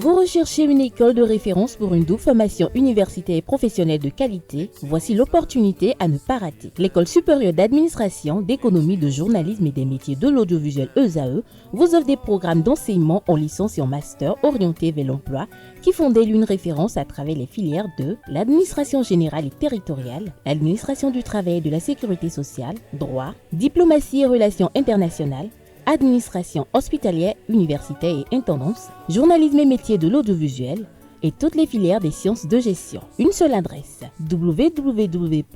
Vous recherchez une école de référence pour une double formation universitaire et professionnelle de qualité? Voici l'opportunité à ne pas rater. L'École supérieure d'administration, d'économie, de journalisme et des métiers de l'audiovisuel ESAE vous offre des programmes d'enseignement en licence et en master orientés vers l'emploi qui font d'elle une référence à travers les filières de l'administration générale et territoriale, l'administration du travail et de la sécurité sociale, droit, diplomatie et relations internationales, administration hospitalière, universitaire et intendance, journalisme et métiers de l'audiovisuel et toutes les filières des sciences de gestion. Une seule adresse, www.esae.bj.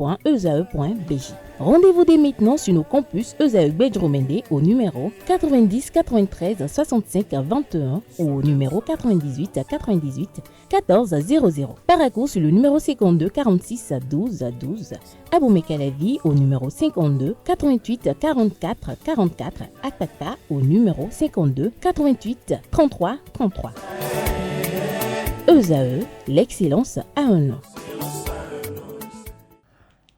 Rendez-vous dès maintenant sur nos campus ESAE Bedromende au numéro 90 93 65 21 ou au numéro 98 98 14 00. Paracourt sur le numéro 52 46 12 12. Aboumé-Calavi au numéro 52 88 44 44. Akpaka au numéro 52 88 33 33. ESAE, l'excellence à un nom.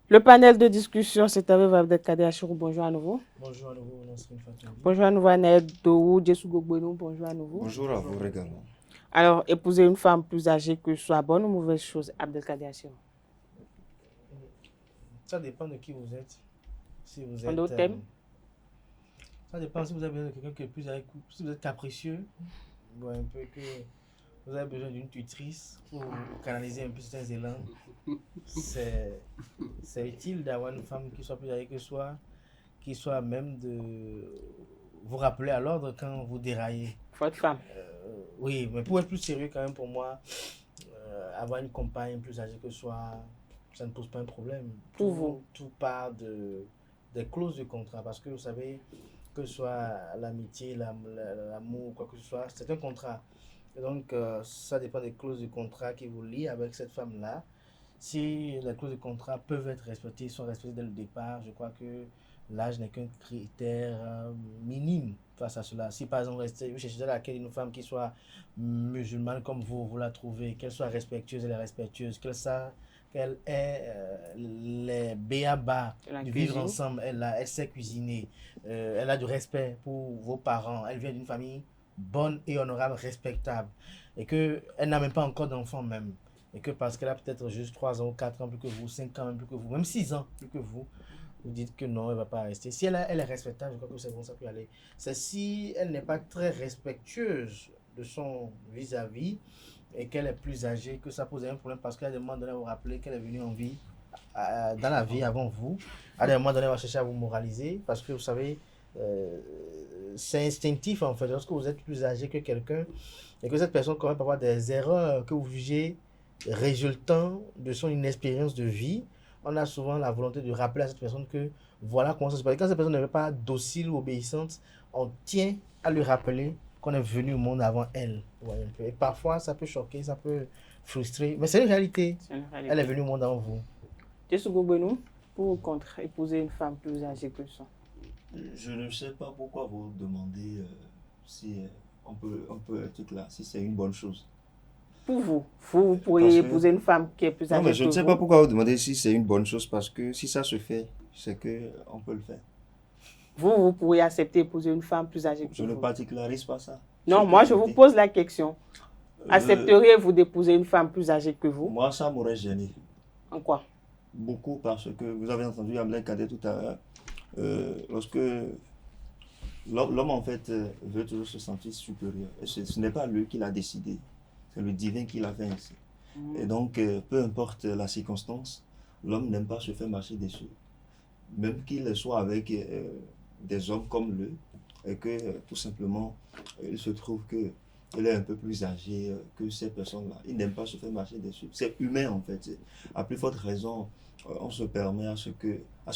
Le panel de discussion, c'est avec Abdelkader Achirou. Bonjour à nouveau. Bonjour à nouveau, Nasrin Fatoumi. Bonjour à nouveau, Anaël Dourou, Djessou Gogbenou. Bonjour à nouveau. Bonjour à vous également. Alors, épouser une femme plus âgée que soi, bonne ou mauvaise chose, Abdelkader Achirou? Ça dépend de qui vous êtes. Si vous êtes. Un autre thème? Ça dépend si vous avez besoin de quelqu'un qui est plus âgé, si vous êtes capricieux, bon, un peu que vous avez besoin d'une tutrice pour canaliser un peu certains élans. C'est utile d'avoir une femme qui soit plus âgée que soi, qui soit à même de vous rappeler à l'ordre quand vous déraillez. Votre femme? Oui, mais pour être plus sérieux quand même pour moi, avoir une compagne plus âgée que soi, ça ne pose pas un problème. Pour vous? Tout part des clauses de contrat parce que vous savez, que ce soit l'amitié, l'amour, quoi que ce soit, c'est un contrat. Et donc, ça dépend des clauses de contrat qui vous lient avec cette femme-là. Si les clauses de contrat peuvent être respectées, sont respectées dès le départ, je crois que l'âge n'est qu'un critère minime face à cela. Si par exemple, vous cherchez laquelle une femme qui soit musulmane comme vous la trouvez, qu'elle soit respectueuse, elle est respectueuse, qu'elle ait les béabas de vivre ensemble, elle sait cuisiner, elle a du respect pour vos parents, elle vient d'une famille bonne et honorable, respectable, et qu'elle n'a même pas encore d'enfant même, et que parce qu'elle a peut-être juste 3 ans ou 4 ans plus que vous, 5 ans même plus que vous, même 6 ans plus que vous dites que non, elle ne va pas rester. Si elle est respectable, je crois que c'est bon, ça peut aller. C'est si elle n'est pas très respectueuse de son vis-à-vis, et qu'elle est plus âgée, que ça pose un problème parce qu'à des moments donné, vous rappeler qu'elle est venue en vie, dans la vie avant vous. À des moments donné, elle va chercher à vous moraliser parce que vous savez, c'est instinctif en fait. Lorsque vous êtes plus âgé que quelqu'un et que cette personne commet parfois des erreurs que vous jugez résultant de son inexpérience de vie, on a souvent la volonté de rappeler à cette personne que voilà comment ça se passe. Quand cette personne n'est pas docile ou obéissante, on tient à lui rappeler qu'on est venu au monde avant elle. Ouais, et parfois, ça peut choquer, ça peut frustrer, mais c'est une réalité. Elle est venue au monde avant vous. Djessou Gogbenou, pour ou contre épouser une femme plus âgée que soi? Je ne sais pas pourquoi vous demandez si on peut être clair, si c'est une bonne chose. Pour vous pourriez épouser une femme qui est plus âgée que vous? Non, mais je ne sais pas pourquoi vous demandez si c'est une bonne chose, parce que si ça se fait, c'est qu'on peut le faire. Vous pourriez accepter d'épouser une femme plus âgée que vous? Je ne particularise pas ça. Non, moi je vous pose la question. Accepteriez-vous d'épouser une femme plus âgée que vous? Moi, ça m'aurait gêné. En quoi? Beaucoup, parce que vous avez entendu Abdelkader tout à l'heure. Lorsque l'homme en fait veut toujours se sentir supérieur, et ce n'est pas lui qui l'a décidé, c'est le divin qui l'a fait ainsi. Et donc peu importe la circonstance, l'homme n'aime pas se faire marcher dessus, même qu'il soit avec des hommes comme lui, et que tout simplement il se trouve que il est un peu plus âgé que ces personnes-là. Il n'aime pas se faire marcher dessus. C'est humain en fait. À plus forte raison, on se permet à ce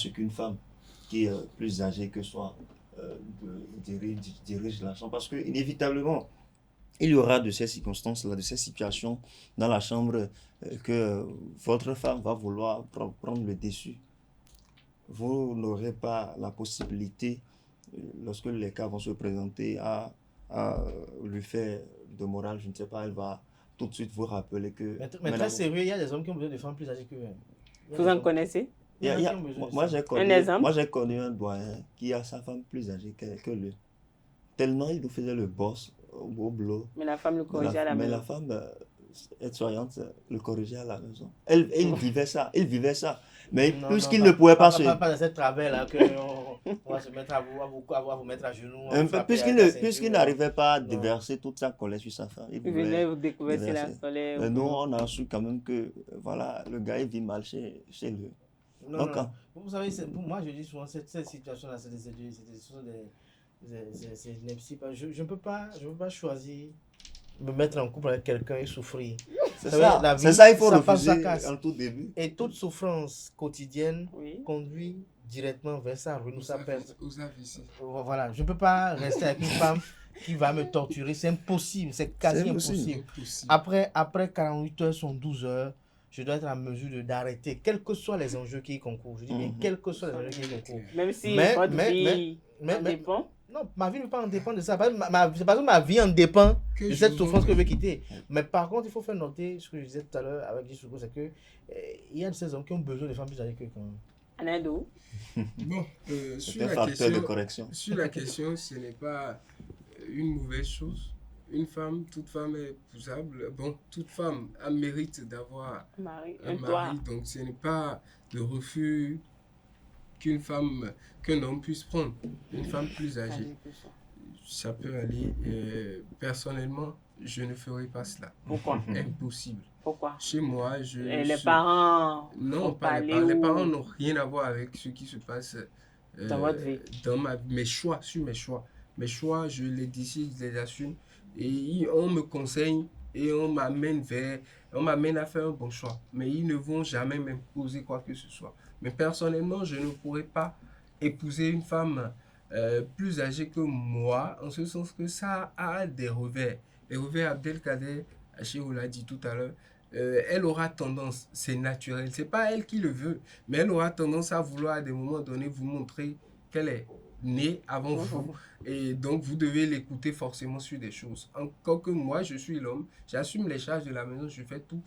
qu'une femme qui est plus âgée que soi dirige la chambre. Parce que inévitablement, il y aura de ces circonstances-là, de ces situations dans la chambre que votre femme va vouloir prendre le dessus. Vous n'aurez pas la possibilité, lorsque les cas vont se présenter, à lui faire de morale, je ne sais pas, elle va tout de suite vous rappeler que... Mais très sérieux, il y a des hommes qui ont besoin de femmes plus âgées que vous en connaissez? Moi, j'ai connu un doyen qui a sa femme plus âgée que lui. Tellement il nous faisait le boss au boulot. Mais la femme le corrigeait à la maison. Mais la femme aide-soignante le corrigeait à la maison. Elle vivait ça. Il vivait ça. Mais puisqu'il ne pouvait pas se... Pas de cette travers-là qu'on va se mettre à vous mettre à genoux. Puisqu'il n'arrivait pas à déverser toute sa colère sur sa femme. Il venait vous découvrir la colère. Mais nous, on a su quand même que voilà, le gars, il vit mal chez lui. Non. Vous savez, pour moi, je dis souvent, cette situation-là, c'est je ne peux pas choisir me mettre en couple avec quelqu'un et souffrir. C'est ça, il faut refuser en tout début. Et toute souffrance quotidienne conduit directement vers sa ruine ou sa perte. Voilà, je ne peux pas rester avec une femme qui va me torturer. C'est impossible, c'est quasi impossible. Après 48 heures, sont 12 heures, je dois être en mesure d'arrêter, quels que soient les enjeux qui y concourent. Je dis bien, quels que soient les enjeux qui y concourent. Même si votre vie en dépend. Non, ma vie ne peut pas en dépendre de ça. C'est parce que ma vie en dépend de cette souffrance que je veux quitter. Mais par contre, il faut faire noter ce que je disais tout à l'heure avec Jisugo, c'est que il y a de ces hommes qui ont besoin de femmes plus âgées que quand même. Anado. Bon, sur la question, ce n'est pas une mauvaise chose. Toute femme est épousable. Bon, toute femme a mérite d'avoir un mari. Donc, ce n'est pas de refus qu'un homme puisse prendre. Une femme plus âgée, ça peut aller. Personnellement, je ne ferai pas cela. Pourquoi? Impossible. Pourquoi? Chez moi, les parents... Non, pas les parents n'ont rien à voir avec ce qui se passe dans votre vie. Mes choix, Mes choix, je les décide, je les assume. Et on me conseille et on m'amène à faire un bon choix. Mais ils ne vont jamais m'imposer quoi que ce soit. Mais personnellement, je ne pourrais pas épouser une femme plus âgée que moi, en ce sens que ça a des revers. Les revers, Abdelkader Achirou l'a dit tout à l'heure, elle aura tendance, c'est naturel, c'est pas elle qui le veut, mais elle aura tendance à vouloir à des moments donnés vous montrer qu'elle est née avant vous. Et donc, vous devez l'écouter forcément sur des choses. Encore que moi, je suis l'homme, j'assume les charges de la maison, je fais tout.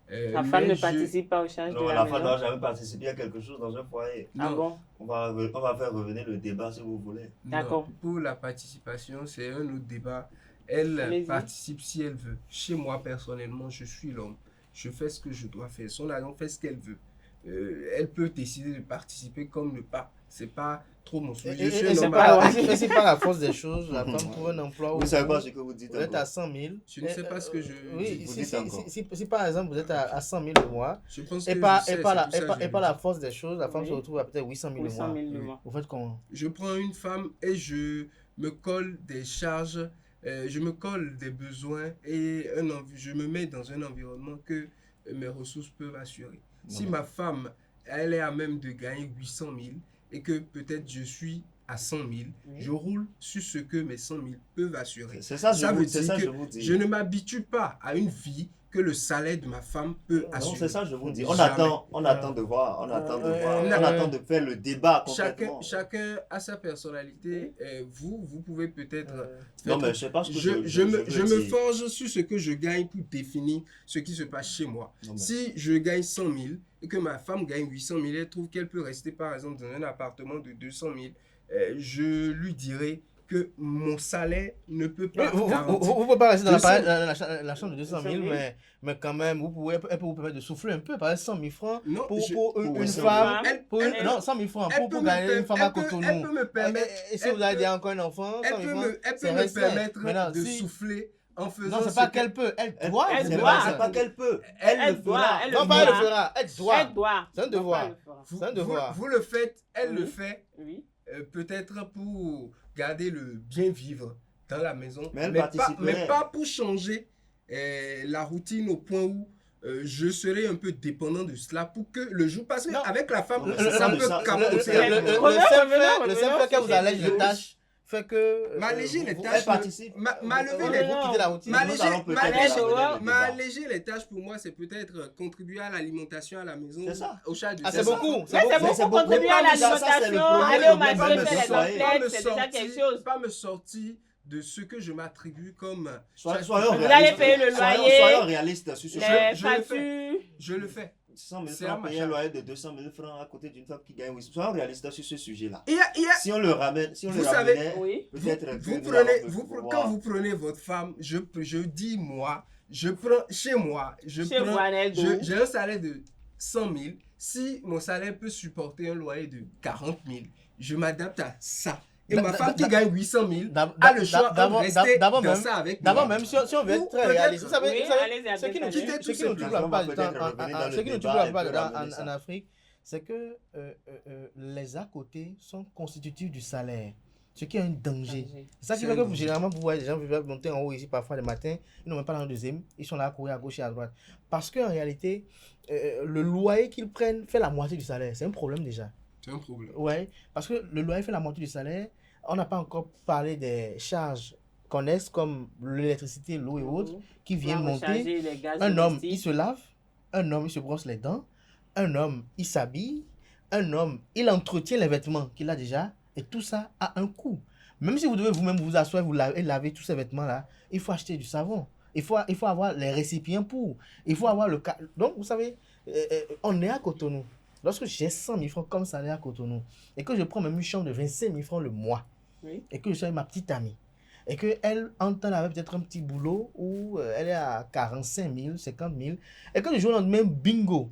La femme ne participe pas aux charges de la maison. La femme n'a jamais participé à quelque chose dans un foyer. Ah bon? On va faire revenir le débat si vous voulez. D'accord. Pour la participation, c'est un autre débat. Elle participe si elle veut. Chez moi, personnellement, je suis l'homme. Je fais ce que je dois faire. Son agent fait ce qu'elle veut. Elle peut décider de participer comme ne pas. C'est pas trop mon sujet. C'est pas la force des choses. La femme trouve un emploi où vous savez pas ce que vous dites. Vous êtes à 100 000. Je ne sais pas ce que je dis. Si par exemple vous êtes à 100 000 le mois, je pense et pas la force des choses, la femme se retrouve à peut-être 800 000 le mois. Vous faites comment? Je prends une femme et je me colle des charges, je me colle des besoins et je me mets dans un environnement que mes ressources peuvent assurer. Si ma femme, elle est à même de gagner 800 000 et que peut-être je suis à 100 000, je roule sur ce que mes 100 000 peuvent assurer. Ça veut dire que je ne m'habitue pas à une vie que le salaire de ma femme peut assurer. Non, c'est ça, je vous dis. On attend de voir, on attend de faire le débat complètement. Chacun a sa personnalité. Vous pouvez peut-être... non, mais je sais pas ce que je me forge sur ce que je gagne pour définir ce qui se passe chez moi. Si je gagne 100 000 et que ma femme gagne 800 000, elle trouve qu'elle peut rester par exemple dans un appartement de 200 000, je lui dirai que mon salaire ne peut pas vous pouvez pas rester dans la chambre de 200 000, mais quand même, elle peut vous permettre de souffler un peu, par exemple 100 000 francs pour une femme. Non, 100 000 francs pour gagner une femme à Cotonou. Elle peut me permettre. Et si vous avez déjà encore un enfant, 100 000 francs, elle peut me permettre de souffler. En faisant non, c'est pas qu'elle peut, elle doit. C'est pas qu'elle peut, elle le fera. Non, pas elle le fera, elle doit. C'est un devoir. Vous le faites, elle le fait. Peut-être pour garder le bien vivre dans la maison, mais pas pour changer la routine au point où je serai un peu dépendant de cela pour que le jour passe. Avec la femme, ça peut capoter. Le simple fait que vous allège les tâches fait que m'alléger les tâches, m'alléger les tâches pour moi, c'est peut-être contribuer à l'alimentation à la maison, au charge de c'est beaucoup. C'est beaucoup contribuer à l'alimentation, aller au marché, faire les emplettes, c'est déjà quelque chose. Pas me sortir de ce que je m'attribue comme... Soyons Vous allez payer le loyer, soyons réalistes sur ce sujet. les factures. Je le fais. 100 000 C'est francs, un payer un machin. loyer de 200 000 francs à côté d'une femme qui gagne 800. Soyons réalistes sur ce sujet-là. Il y a- Si on le ramène, si on Vous le savez- ramenait, Oui. peut-être Vous que nous prenez, allons pouvoir- quand vous prenez votre femme, je dis moi, je prends chez moi, Chez vous, prends, Aneldo. j'ai un salaire de 100 000. Si mon salaire peut supporter un loyer de 40 000, je m'adapte à ça. Et ma femme qui gagne 800 000 a le choix de rester dans ça avec moi. D'abord, même si on veut être très Peut-être- réaliste, vous savez, Oui, vous savez, allez-y, ce qui nous Abdelkader. tue, ce qui nous tue la plupart du temps ce qui nous tue la plupart du temps en Afrique, c'est que les à côté sont constitutifs du salaire, ce qui est un danger. C'est ça qui C'est fait un que danger. généralement, vous voyez des gens qui veulent monter en haut ici parfois le matin, ils n'ont même pas dans le deuxième, ils sont là à courir à gauche et à droite. Parce qu'en réalité, le loyer qu'ils prennent fait la moitié du salaire. C'est un problème déjà. C'est un problème. Ouais, parce que le loyer fait la moitié du salaire. On n'a pas encore parlé des charges connexes comme l'électricité, l'eau et autres qui viennent monter. Un homme, il se lave. Un homme, il se brosse les dents. Un homme, il s'habille. Un homme, il entretient les vêtements qu'il a déjà. Et tout ça a un coût. Même si vous devez vous-même vous asseoir et laver tous ces vêtements-là, il faut acheter du savon. Il faut avoir les récipients pour. Il faut avoir le... Donc, vous savez, on est à Cotonou. Lorsque j'ai 100 000 francs comme salaire à Cotonou, et que je prends même une chambre de 25 000 francs le mois, Oui. et que je suis avec ma petite amie, et qu'elle entend avec peut-être un petit boulot où elle est à 45 000, 50 000, et que le jour au lendemain, bingo,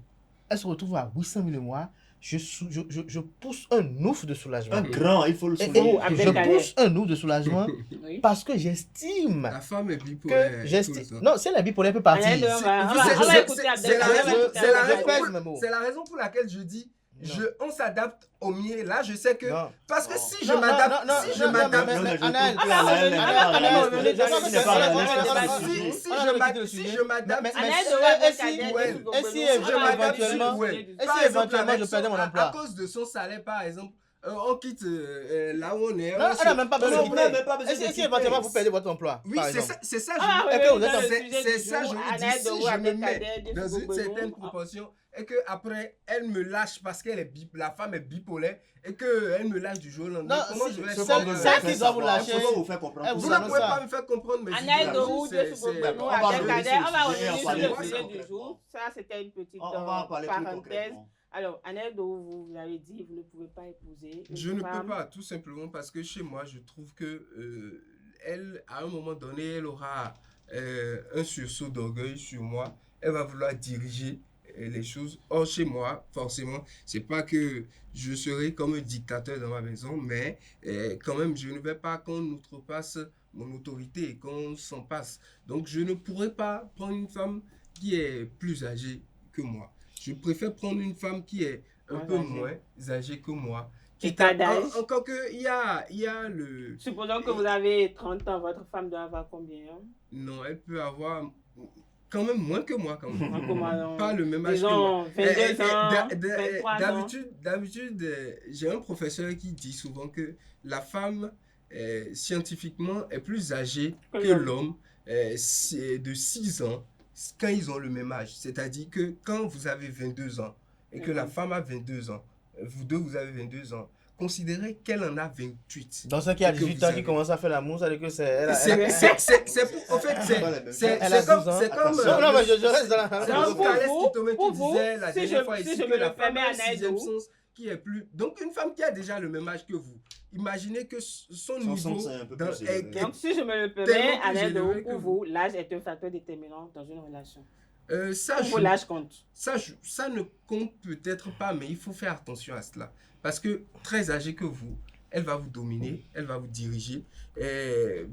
elle se retrouve à 800 000 le mois, je pousse un ouf de soulagement. Un grand, il faut le Et souligner. je pousse un ouf de soulagement Oui. parce que j'estime La femme est bipolaire. que tout le temps. non, si elle est bipolaire, elle peut partir. Aneldo, on va c'est- écouter c'est Abdelkader, la on va raison- écouter c'est la Abdelkader. raison pèse mes mots. C'est la raison pour laquelle je dis, Non. on s'adapte au mieux. Là, je sais que... Non. Parce que Non. si je Non, m'adapte... non, Si je non, non, m'adapte... mais- Non, mais je Anaël, trouve que ah, Anaël n'est ah, pas ah, réaliste. ah, Il n'est pas réaliste ah, sur ah, ce sujet. Si on a l'habitude de si sujet. je m'adapte... Mais- Aneldo, et si- Abdelkader, et Gogonou, si on va éventuellement- écouter et du- si Par exemple, éventuellement avec je perdais mon à emploi. cause de son salaire, par exemple, on quitte là où on est. Non, elle n'a même pas besoin Non, de vous n'avez quitter. pas besoin Et de si éventuellement vous perdez votre emploi, Oui, par c'est exemple. ça, c'est ça. Ah, je- Et que vous êtes dans c'est ça, je vous dis, si je me mets dans une Gogonou, certaine proportion et que après elle me lâche parce qu'elle est la femme est bipolaire et que elle me lâche du jour au lendemain. Non, Comment si- je vais celle- savoir- celle qui doit vous lâcher- Il faut vous faire comprendre. Elle tout Vous vous ça. ne annonce pouvez ça. pas me faire comprendre, mais je dis Aneldo, la ou vie, Dieu c'est- sur c'est- Gogonou, on va Abdelkader, revenir on va sur ce revenir sujet, sur on va le parler sujet plus du jour. Ça, c'était une petite On va en parler plus parenthèse. concrètement. Alors, Aneldo, vous l'avez dit, vous ne pouvez pas épouser une Je ne peux femme. pas, tout simplement parce que chez moi, je trouve que elle, à un moment donné, elle aura un sursaut d'orgueil sur moi. Elle va vouloir diriger les choses. Or, chez moi, forcément, c'est pas que je serai comme un dictateur dans ma maison, mais quand même, je ne vais pas qu'on outrepasse mon autorité et qu'on s'en passe. Donc, je ne pourrais pas prendre une femme qui est plus âgée que moi. Je préfère prendre une femme qui est un Moins peu âgée. moins âgée que moi. Et pas d'âge. Encore que il y a le... Supposons que vous avez 30 ans, votre femme doit avoir combien? Non, elle peut avoir quand même moins que moi. Quand même. Pas le même âge que moi. Disons 22 ans, 23 ans. D'habitude, j'ai un professeur qui dit souvent que la femme, scientifiquement, est plus âgée Que que l'homme. l'homme c'est de 6 ans quand ils ont le même âge. C'est-à-dire que quand vous avez 22 ans et que la femme a 22 ans, vous deux, vous avez 22 ans, considérez qu'elle en a 28. Dans ceux qui a Et que 18 vous ans avez- qui commence à faire l'amour, ça veut dire que c'est... elle a- C'est pour... En fait, Elle a c'est comme... 12 ans. C'est comme... Non, non, mais je reste dans la... C'est Donc, comme pour Thalès vous, Kitome pour qui vous, disait la si dernière je- fois si ici je que me la le femme permets, a un Anaël, sixième de- sens qui est plus... Donc, une femme qui a déjà le même âge que vous, imaginez que son Son niveau... sens est un peu dans- plus est- élevé. Donc, si je me le Tellement permets, plus Aneldo, élevé que pour vous. vous, l'âge est un facteur déterminant dans une relation. Ça, Pour vous, l'âge compte. ça ne compte peut-être pas, mais il faut faire attention à cela. Parce que très âgée que vous, elle va vous dominer, elle va vous diriger. Et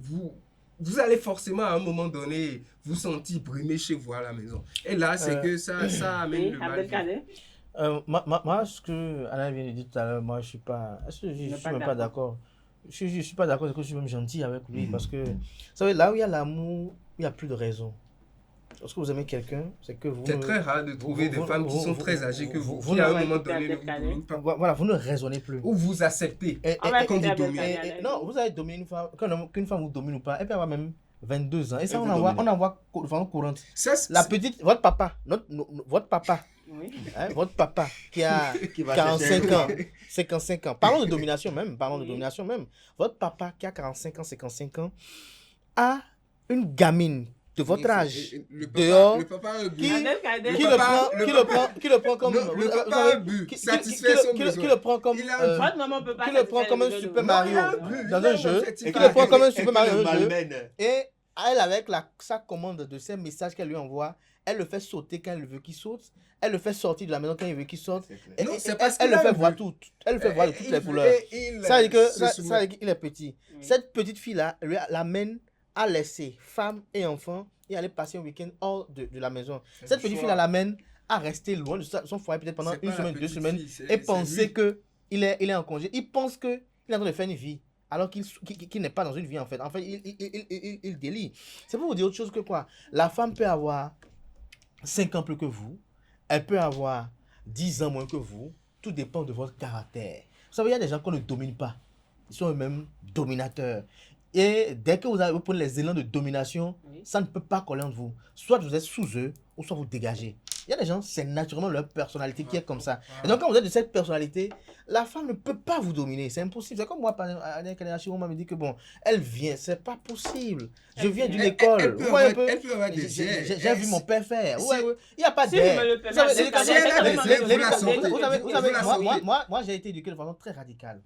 vous allez forcément à un moment donné vous sentir brimé chez vous à la maison. Et là, c'est que ça amène Oui, le mal. Abdelkader. Moi, ce que Alain vient de dire tout à l'heure, moi, je suis pas... Je suis pas même pas d'accord. Je suis pas d'accord, c'est que je suis même gentil avec lui, parce que, vous savez, là où il y a l'amour, il n'y a plus de raison. Lorsque vous aimez quelqu'un, c'est que vous... C'est ne- très rare de trouver vous- des femmes qui vous- sont vous- très âgées que vous- vous, vous qui à ne- un moment Écoutez donné ne vous Abdelkader. dominent pas. Voilà, vous ne raisonnez plus. Ou vous acceptez. On va quand écouter vous dominez. Abdelkader. Non, vous allez dominer une femme, qu'une femme vous domine ou pas, elle peut avoir même 22 ans. Et ça, Elle on vous en voit domine. de façon courante. Ça, La petite, votre papa, votre papa, Oui. Hein, votre papa qui a Qui va 45 chercher un ans, 55 ans, parlons de domination même, Oui. Votre papa qui a 45 ans, 55 ans, a une gamine de votre âge dehors Le papa a un qui, but. Abdelkader, qui le prend comme, Non, le vous papa savez, a un but. qui Satisfaire son qui besoin. le prend comme, Il a un but. votre maman peut pas qui le prend satisfaire comme les un besoins de Super vos Mario enfants. Non, il a un but. dans Il a un un jeu, objectif. et qui le prend comme un et Super qui Mario le dans un jeu, malmène. et elle, avec sa commande de ses messages qu'elle lui envoie, elle le fait sauter quand elle veut qu'il saute, elle le fait sortir de la maison quand il veut qu'il sorte, C'est clair. et, Non, et- c'est et parce elle qu'il le a fait un voir but. toutes, elle le fait voir de toutes les couleurs. Il Ça veut dire que se ça soumet. veut dire qu'il est petit. Oui. Cette petite fille-là l'amène à laisser femme et enfant et aller passer un week-end hors de la maison. C'est Cette le petite choix. fille-là l'amène à rester loin de son foyer peut-être pendant C'est une pas la semaine, 2 petite semaines fille, c'est et lui. penser qu'il est en congé. Il pense qu'il est en train de faire une vie alors qu'il n'est pas dans une vie en fait. En fait, il délie. C'est pour vous dire autre chose que quoi. La femme peut avoir 5 ans plus que vous. Elle peut avoir 10 ans moins que vous. Tout dépend de votre caractère. Vous savez, il y a des gens qu'on ne domine pas. Ils sont eux-mêmes dominateurs. Et dès que vous prenez les élans de domination, Oui. ça ne peut pas coller entre vous. Soit vous êtes sous eux, ou soit vous dégagez. Il y a des gens, c'est naturellement leur personnalité qui est comme ça. Et donc, quand vous êtes de cette personnalité, la femme ne peut pas vous dominer. C'est impossible. C'est comme moi, par exemple, à on m'a dit que bon, elle vient, c'est pas possible. Je viens d'une école. Elle Vous peut voyez un avoir, peu. elle peut avoir des J'ai vu mon père faire. Si- Ouais, ouais. Il n'y a pas Si d'air. vous me le Vous permettez, savez, si elle a des ailes, vous la sortez. vous savez, Vous la sortez. moi, j'ai été éduqué de façon très radicale.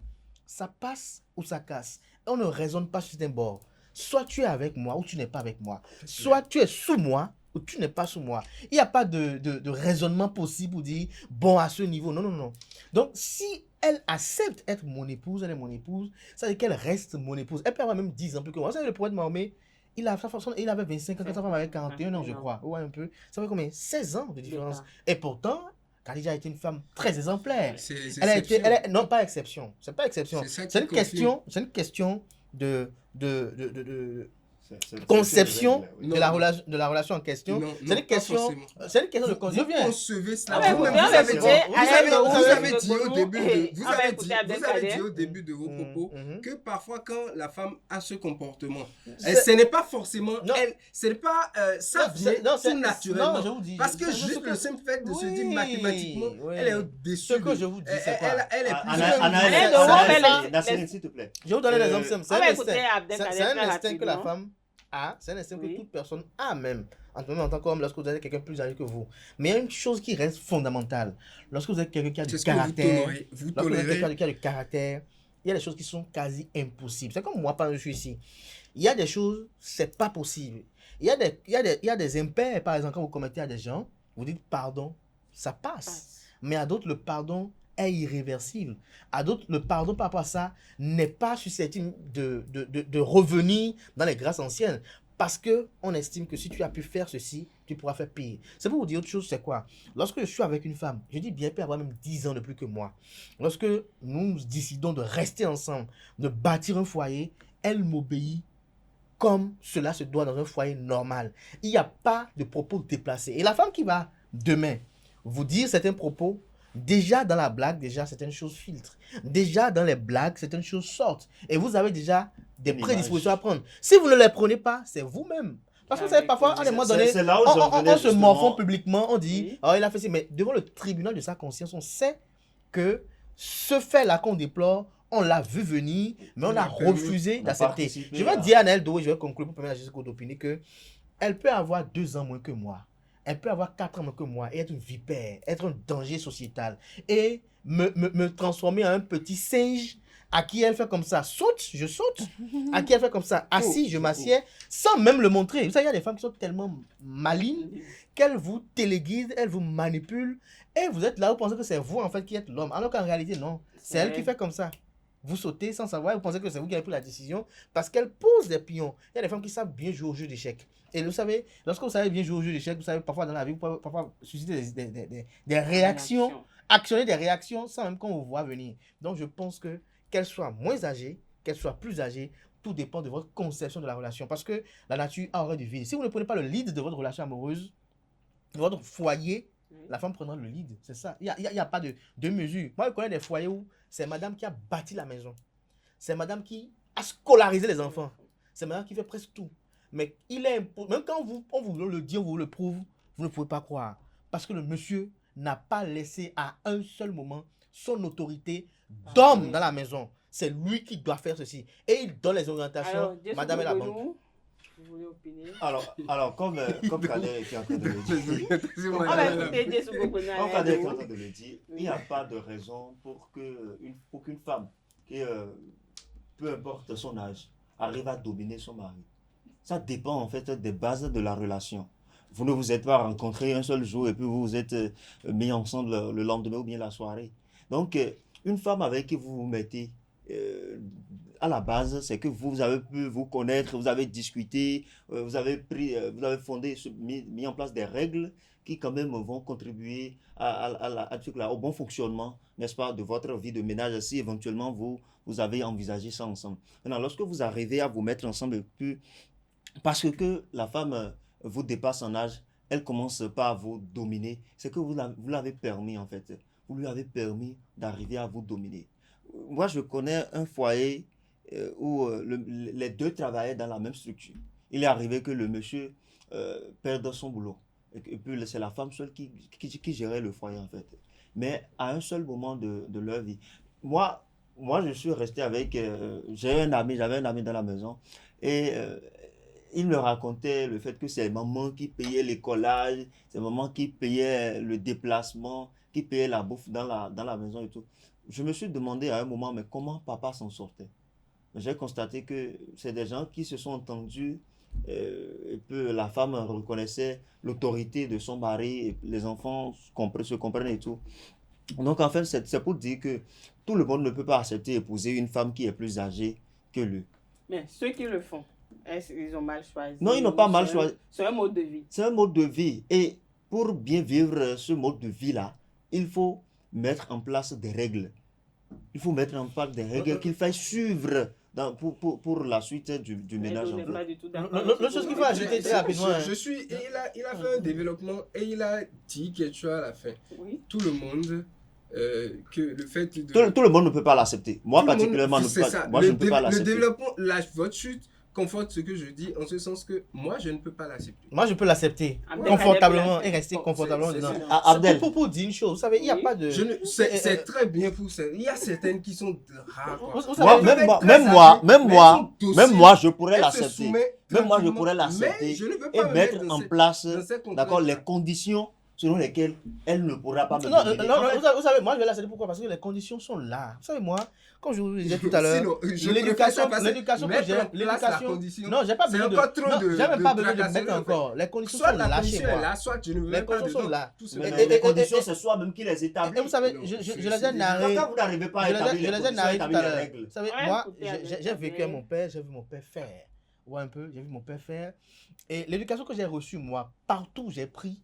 Ça passe ou ça casse. On ne raisonne pas sur un bord. Soit tu es avec moi ou tu n'es pas avec moi. Soit tu es sous moi ou tu n'es pas sous moi. Il n'y a pas de raisonnement possible pour dire, bon, à ce niveau. Non, non, non. Donc, si elle accepte être mon épouse, elle est mon épouse, ça veut dire qu'elle reste mon épouse. Elle peut avoir même 10 ans plus que moi. Vous savez, le poète Mahomet, il avait 25 ans, quand sa femme avait 41 ans, je crois. Ouais, un peu. Ça fait combien? 16 ans de différence. Et pourtant, Khadija a été une femme très exemplaire. Elle a été, non, pas exception. C'est pas exception. C'est une question de conception de la relation en question. C'est une question de Vous concevez cela. Ah, Vous-même, vous avez dit au début de vos propos que parfois quand la femme a ce comportement, ce n'est pas forcément elle, ce n'est pas ça vient tout naturellement. Je vous dis, parce que juste le simple fait de se dire mathématiquement, elle est au-dessus. Ce que je vous dis, c'est quoi? Elle est Nasserine, s'il te plaît. Je vais vous donner l'exemple simple. C'est un instinct que la rapidement. femme a, c'est un instinct que Oui. toute personne a même, en tant qu'homme, lorsque vous avez quelqu'un plus âgé que vous. Mais il y a une chose qui reste fondamentale. Lorsque vous êtes quelqu'un qui a du caractère, vous lorsque vous êtes quelqu'un tolérez. qui a du caractère, il y a des choses qui sont quasi impossibles. C'est comme moi, pendant que je suis ici. Il y a des choses, c'est pas possible. Il y a des impairs, par exemple, quand vous commettez à des gens, vous dites pardon, ça passe. Mais à d'autres, le pardon est irréversible. À d'autres, le pardon par rapport à ça n'est pas susceptible de revenir dans les grâces anciennes. Parce qu'on estime que si tu as pu faire ceci, tu pourras faire pire. C'est pour vous dire autre chose, c'est quoi? Lorsque je suis avec une femme, je dis bien, elle peut avoir même 10 ans de plus que moi. Lorsque nous décidons de rester ensemble, de bâtir un foyer, elle m'obéit comme cela se doit dans un foyer normal. Il n'y a pas de propos déplacés. Et la femme qui va demain vous dire certains propos, déjà dans la blague, déjà certaines choses filtrent. Déjà dans les blagues, certaines choses sortent. Et vous avez déjà des Une prédispositions image. à prendre. Si vous ne les prenez pas, c'est vous-même. Parce que vous savez, parfois, à un moment donné, C'est là où j'en venais on se justement. morfond publiquement, on dit, Oui. oh, il a fait ça. Mais devant le tribunal de sa conscience, on sait que ce fait-là qu'on déplore, on l'a vu venir, mais on a refusé On a d'accepter. participé Je vais à- dire à Naël Doué, je vais conclure pour permettre à Jessica d'opiner que elle peut avoir 2 ans moins que moi. Elle peut avoir 4 ans moins que moi et être une vipère, être un danger sociétal. Et me transformer en un petit singe à qui elle fait comme ça, saute, je saute. À qui elle fait comme ça, assis, je m'assieds, sans même le montrer. Vous savez, il y a des femmes qui sont tellement malignes qu'elles vous téléguident, elles vous manipulent. Et vous êtes là, vous pensez que c'est vous en fait qui êtes l'homme. Alors qu'en réalité, non. C'est elle qui fait comme ça. Vous sautez sans savoir, vous pensez que c'est vous qui avez pris la décision parce qu'elle pose des pions. Il y a des femmes qui savent bien jouer au jeu d'échecs. Et vous savez, lorsque vous savez bien jouer au jeu d'échecs, vous savez, parfois dans la vie, vous pouvez parfois susciter des réactions, actionner des réactions sans même qu'on vous voit venir. Donc je pense que qu'elle soit moins âgée, qu'elle soit plus âgée, tout dépend de votre conception de la relation. Parce que la nature a horreur du vide. Si vous ne prenez pas le lead de votre relation amoureuse, de votre foyer, la femme prendra le lead. C'est ça. Il n'y a pas de mesure. Moi, je connais des foyers où c'est madame qui a bâti la maison. C'est madame qui a scolarisé les enfants. C'est madame qui fait presque tout. Mais il est même quand on vous le dit, on vous le prouve, vous ne pouvez pas croire. Parce que le monsieur n'a pas laissé à un seul moment son autorité d'homme dans la maison. C'est lui qui doit faire ceci. Et il donne les orientations. Alors, Madame est la banque. Vous voulez opiner? Alors comme Kader est en train de le dire, On va écouter Jessou Gogono. comme Kader est en train de le dire, il n'y a pas de raison pour qu'une femme qui, peu importe son âge, arrive à dominer son mari. Ça dépend en fait des bases de la relation. Vous ne vous êtes pas rencontrés un seul jour et puis vous vous êtes mis ensemble le lendemain ou bien la soirée. Donc, une femme avec qui vous vous mettez, à la base, c'est que vous avez pu vous connaître, vous avez discuté, vous avez fondé, mis en place des règles qui quand même vont contribuer au bon fonctionnement, n'est-ce pas, de votre vie de ménage, si éventuellement vous avez envisagé ça ensemble. Maintenant, lorsque vous arrivez à vous mettre ensemble, puis, parce que la femme vous dépasse en âge, elle commence pas à vous dominer, c'est que vous l'avez permis en fait. Vous lui avez permis d'arriver à vous dominer. Moi, je connais un foyer où les deux travaillaient dans la même structure. Il est arrivé que le monsieur perde son boulot. Et puis, c'est la femme seule qui gérait le foyer, en fait. Mais à un seul moment de leur vie. Moi, je suis resté avec... j'avais un ami dans la maison. Et il me racontait le fait que c'est maman qui payait l'écolage, c'est maman qui payait le déplacement, qui payait la bouffe dans la maison et tout. Je me suis demandé à un moment, mais comment papa s'en sortait? J'ai constaté que c'est des gens qui se sont entendus, et puis la femme reconnaissait l'autorité de son mari, et les enfants se comprennent et tout. Donc en fait, c'est pour dire que tout le monde ne peut pas accepter épouser une femme qui est plus âgée que lui. Mais ceux qui le font, ils ont mal choisi. Non, ils n'ont pas mal choisi. C'est un mode de vie. C'est un mode de vie. Et pour bien vivre ce mode de vie-là, il faut mettre en place des règles. Il faut mettre en place des règles qu'il faille suivre pour la suite du ménage. L'autre chose qu'il faut ajouter très rapidement. Il a fait un développement et il a dit quelque chose à la fin. Oui. Tout le monde, que le fait de... Tout le monde ne peut pas l'accepter. Moi, particulièrement, je ne peux pas l'accepter. Le développement, votre chute conforte ce que je dis, en ce sens que moi, je ne peux pas l'accepter. Moi, je peux l'accepter confortablement et rester confortablement dedans. Abdel. Pour dire une chose, vous savez, il n'y a pas de... C'est très bien pour ça. Il y a certaines qui sont rares. Même moi, je pourrais l'accepter. Même moi, je pourrais l'accepter et mettre en place, d'accord, les conditions selon lesquelles elle ne pourra pas me dominer. Non, vous savez, moi je vais l'accepter. Pourquoi? Parce que les conditions sont là. Vous savez, moi, comme je vous le disais tout à l'heure, l'éducation que j'ai, non, j'ai pas besoin de, j'ai même pas besoin de mettre encore. Les conditions sont là chez moi. Soit je ne veux les pas conditions sont là. Les conditions, c'est soi-même qui les établit. Et vous savez, je les ai narrées. Quand vous n'arrivez pas à établir les conditions, tout à l'heure. règles. Vous savez, moi, j'ai vécu avec mon père, j'ai vu mon père faire. Ouais, un peu, j'ai vu mon père faire. Et l'éducation que j'ai reçue, moi, partout où j'ai pris,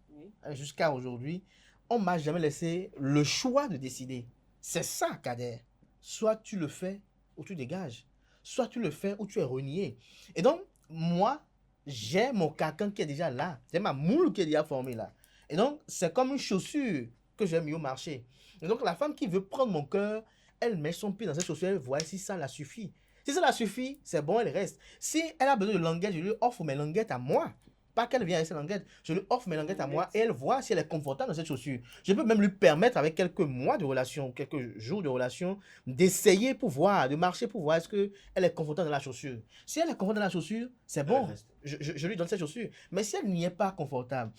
jusqu'à aujourd'hui, on ne m'a jamais laissé le choix de décider. C'est ça, Kader. Soit tu le fais ou tu dégages. Soit tu le fais ou tu es renié. Et donc, moi, j'ai mon carcan qui est déjà là. J'ai ma moule qui est déjà formée là. Et donc, c'est comme une chaussure que j'ai mis au marché. Et donc, la femme qui veut prendre mon cœur, elle met son pied dans cette chaussure, elle voit si ça la suffit. Si ça la suffit, c'est bon, elle reste. Si elle a besoin de languettes, je lui offre mes languettes à moi. Pas qu'elle vienne avec ses languettes. Je lui offre mes languettes à moi et elle voit si elle est confortable dans cette chaussure. Je peux même lui permettre, avec quelques mois de relation, quelques jours de relation, d'essayer pour voir, de marcher pour voir est-ce qu'elle est confortable dans la chaussure. Si elle est confortable dans la chaussure, c'est bon. Je lui donne cette chaussure. Mais si elle n'y est pas confortable,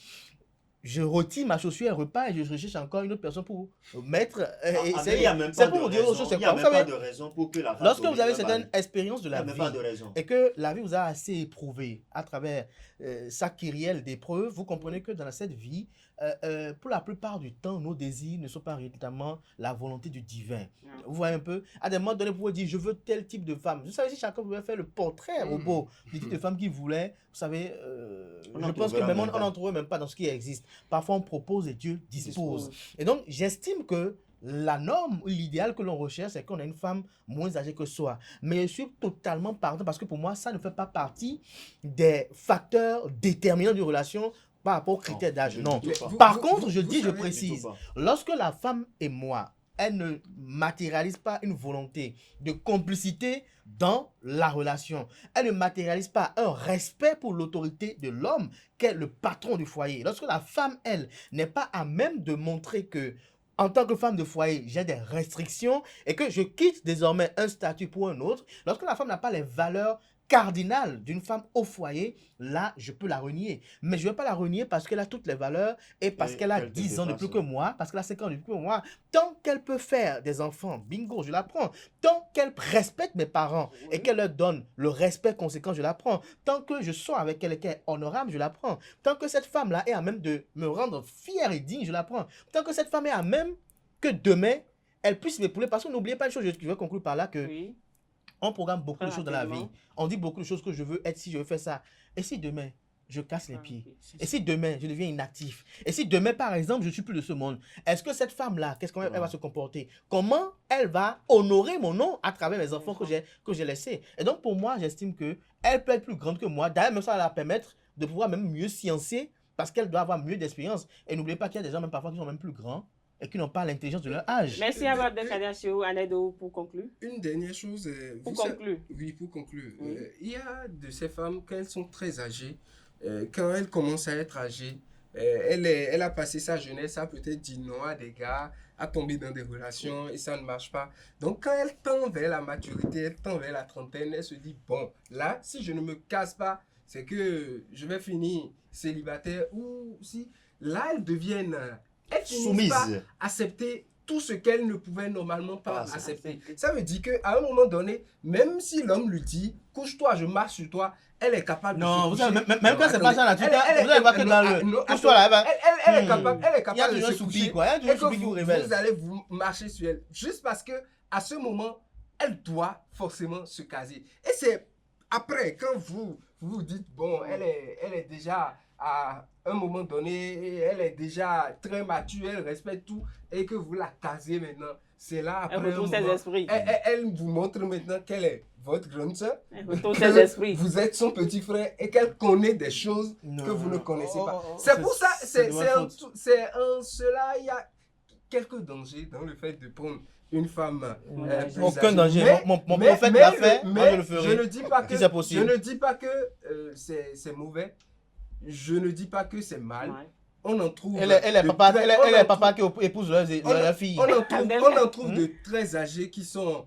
je retire ma chaussure, elle repart et je recherche encore une autre personne pour mettre. C'est pour vous dire autre chose. Il n'y a même pas de raison pour que la femme. Lorsque vous avez certaines expériences de la vie et que la vie vous a assez éprouvé à travers sa kyrielle d'épreuves, vous comprenez que dans cette vie, pour la plupart du temps, nos désirs ne sont pas véritablement la volonté du divin. Vous voyez un peu? À des moments donnés, vous pouvez dire je veux tel type de femme. Vous savez, si chacun pouvait faire le portrait robot du type de femme qu'il voulait, vous savez, je pense que même on n'en trouverait même pas dans ce qui existe. Parfois, on propose et Dieu dispose. Et donc, j'estime que la norme, l'idéal que l'on recherche, c'est qu'on a une femme moins âgée que soi. Mais je suis totalement partant parce que pour moi, ça ne fait pas partie des facteurs déterminants d'une relation par rapport aux critères d'âge. Non. Par contre, je précise, lorsque la femme et moi, elle ne matérialise pas une volonté de complicité dans la relation. Elle ne matérialise pas un respect pour l'autorité de l'homme qu'est le patron du foyer. Lorsque la femme, elle, n'est pas à même de montrer que en tant que femme de foyer, j'ai des restrictions et que je quitte désormais un statut pour un autre, lorsque la femme n'a pas les valeurs cardinale d'une femme au foyer, là, je peux la renier. Mais je ne vais pas la renier parce qu'elle a toutes les valeurs et parce qu'elle a 10 ans de plus que moi, parce qu'elle a 5 ans de plus que moi. Tant qu'elle peut faire des enfants, bingo, je la prends. Tant qu'elle respecte mes parents et qu'elle leur donne le respect conséquent, je la prends. Tant que je sors avec elle et qu'elle est honorable, je la prends. Tant que cette femme-là est à même de me rendre fière et digne, je la prends. Tant que cette femme est à même que demain, elle puisse m'épauler. Parce que n'oubliez pas une chose, je vais conclure par là que Oui. on programme beaucoup de choses dans la vie. Rapidement. On dit beaucoup de choses que je veux être si je veux faire ça. Et si demain, je casse les Ah, pieds? ok. Et si demain, je deviens inactif? Et si demain, par exemple, je ne suis plus de ce monde? Est-ce que cette femme-là, comment elle va se comporter? Comment elle va honorer mon nom à travers les enfants que j'ai laissés? Et donc, pour moi, j'estime qu'elle peut être plus grande que moi. D'ailleurs, même ça va la permettre de pouvoir même mieux sciencer parce qu'elle doit avoir mieux d'expérience. Et n'oubliez pas qu'il y a des gens même parfois qui sont même plus grands et qui n'ont pas l'intelligence de leur âge. Merci à vous, Abdelkader Achirou. Annette Dohou, pour conclure. Une dernière chose. Pour vous savez- conclure. Oui, pour conclure. Oui. Il y a de ces femmes, quand elles sont très âgées, quand elles commencent à être âgées, elle a passé sa jeunesse à peut-être dire non à des gars, à tomber dans des relations et ça ne marche pas. Donc quand elle tend vers la maturité, elle tend vers la trentaine, elle se dit, bon, là, si je ne me casse pas, c'est que je vais finir célibataire ou si là, elles deviennent... Elles finissent Soumise. par accepter tout ce qu'elles ne pouvaient normalement pas Ah, accepter. Ça veut dire qu'à un moment donné, même si l'homme lui dit, couche-toi, je marche sur toi, elle est capable Non, de vous se savez, coucher. même quand c'est pas ça là, vous Elle- allez voir que elle- dans non, le non, couche-toi là, elle va- elle est capable, elle est Il y a capable de toujours un se soupi, coucher. quoi. Il y a toujours Et un que soupi qui vous révèle. vous allez vous marcher sur elle. Juste parce que à ce moment, elle doit forcément se caser. Et c'est après, quand vous dites, bon, elle est déjà à un moment donné, elle est déjà très mature, elle respecte tout, et que vous la casez maintenant, c'est là après Elle un retrouve ses moment, esprits. elle vous montre maintenant qu'elle est votre grande sœur, Elle retrouve que ses esprits. vous êtes son petit frère et qu'elle connaît des choses Non. que vous ne connaissez Oh, pas. oh, oh, C'est pour ça, c'est de ma faute. cela, il y a quelques dangers dans le fait de prendre une femme. Plus Aucun âgée. danger. Mais- Mon mais- prophète mais l'a le- fait, moi mais je le ferai. je ne dis pas que Si c'est possible. je ne dis pas que c'est mauvais. Je ne dis pas que c'est mal. Ouais. On en trouve. Elle est de papa, très- elle on est en papa qui épouse leur fille. on en trouve Hmm? de très âgés qui sont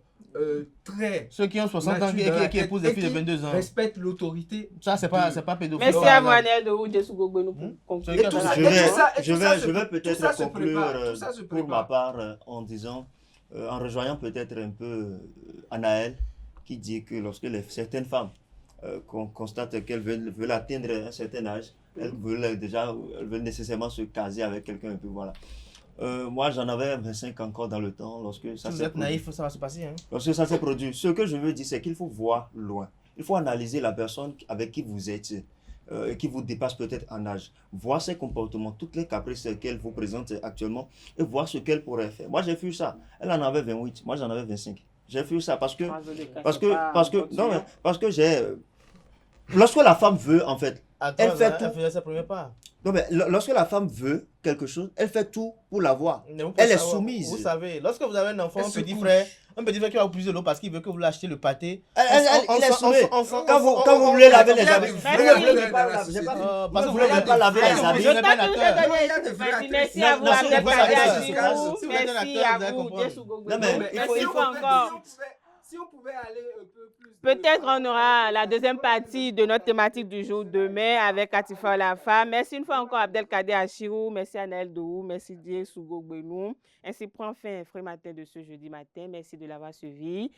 très Ceux qui ont 60 ans matures dans la qui tête épousent et des filles de qui 22 ans. respectent l'autorité. Ça, c'est pas pédophile. Merci à vous, Annette Dohou, Dessou Gogbenou, pour conclure. Et tout ça- Je et tout ça- et vais, tout ça se- je vais tout peut-être ça se conclure prépare, tout ça se pour ma prépare. part en disant, en rejoignant peut-être un peu Anaël, qui dit que lorsque certaines femmes qu'on constate qu'elles veulent atteindre un certain âge, elles veulent nécessairement se caser avec quelqu'un un peu, voilà. Moi, j'en avais 25 encore dans le temps lorsque ça Si vous s'est êtes produit. naïf, ça va se passer. Hein. Lorsque ça s'est produit, ce que je veux dire, c'est qu'il faut voir loin. Il faut analyser la personne avec qui vous êtes et qui vous dépasse peut-être en âge. Voir ses comportements, toutes les caprices qu'elle vous présente actuellement et voir ce qu'elle pourrait faire. Moi, j'ai vu ça. Elle en avait 28, moi j'en avais 25. J'ai vu ça parce que j'ai... Lorsque la femme veut, en fait, elle fait tout. Elle faisait ses premiers pas. Non, mais lorsque la femme veut quelque chose, elle fait tout pour l'avoir. Mais vous pouvez Elle est savoir, soumise. Vous savez, lorsque vous avez un enfant, Elle un se petit couche. frère qui va vous puiser l'eau parce qu'il veut que vous l'achetez le pâté. Il est soumis. Quand vous on- voulez laver les on- habits, on- vous Merci. ne voulez pas laver. J'ai pas parce Vous que ne vous voulez voulez pas laver les vous habits. Je êtes un t'accuse acteur. de merci à vous, Non, si vous êtes Abdelkader un acteur, Achirou. si vous êtes un Merci acteur, à vous allez vous, comprendre. Dessou Gogbenou. Non, mais Merci il faut- une fois encore. Si on pouvait aller un peu plus. Peut-être on aura la deuxième partie de notre thématique du jour demain avec Atifa la femme. Merci une fois encore Abdelkader Achirou, merci Anaël Dohou, merci Dessou Gogbenou. Ainsi prend fin Frais Matin de ce jeudi matin. Merci de l'avoir suivi.